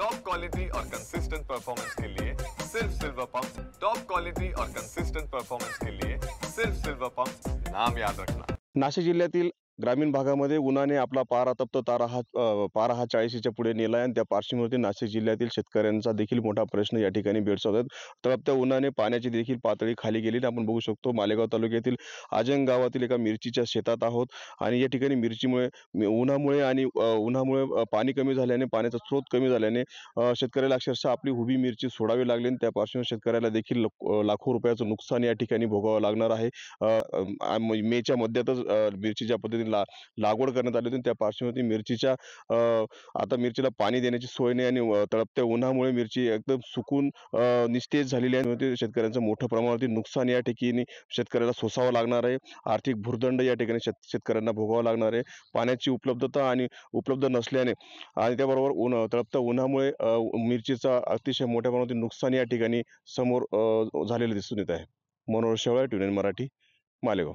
Top quality और consistent performance के लिए सिर्फ सिल्वर पंप। टॉप क्वालिटी और कंसिस्टेंट परफॉर्मेंस के लिए सिर्फ सिल्वर पंप, नाम याद रखना। नाशिक जिल्ह्यातील ग्रामीण भागामध्ये उन्हाने आपला पारा तप्त पारा हा 40च्या पुढे नेला आहे आणि त्या पार्श्वभूमीवरती नाशिक जिल्ह्यातील शेतकऱ्यांचा देखील मोठा प्रश्न या ठिकाणी भेडसावत आहे। तप्त्या उन्हाने पाण्याची देखील पातळी खाली गेली आपण बघू शकतो। मालेगाव तालुक्यातील आजंग गावातील एका मिरचीच्या शेतात आहोत आणि या ठिकाणी मिरचीमुळे उन्हामुळे पाणी कमी झाल्याने, पाण्याचा स्रोत कमी झाल्याने शेतकऱ्याला अक्षरशः आपली उभी मिरची सोडावी लागली आणि त्या पार्श्वभूमीवर शेतकऱ्याला देखील लाखो रुपयाचं नुकसान या ठिकाणी भोगावं लागणार आहे। मेच्या मध्यातच मिरची ज्या पद्धतीने लागवड करण्यात आली होती त्या पार्श्वभूमीवरती मिरचीच्या आता मिरचीला पाणी देण्याची सोय नाही आणि तळपत्या उन्हामुळे मिरची एकदम सुकून निस्तेज झालेली आहे। शेतकऱ्यांचं मोठ्या प्रमाणावरती नुकसान या ठिकाणी शेतकऱ्याला सोसावं लागणार आहे। आर्थिक भुर्दंड या ठिकाणी शेतकऱ्यांना भोगावं लागणार आहे। पाण्याची उपलब्धता आणि उपलब्ध नसल्याने आणि त्याबरोबर तळपत्या उन्हामुळे मिरचीचा अतिशय मोठ्या प्रमाणावरती नुकसान या ठिकाणी समोर झालेलं दिसून येत आहे। मनोहर शेवाळे, TVN मराठी, मालेगाव।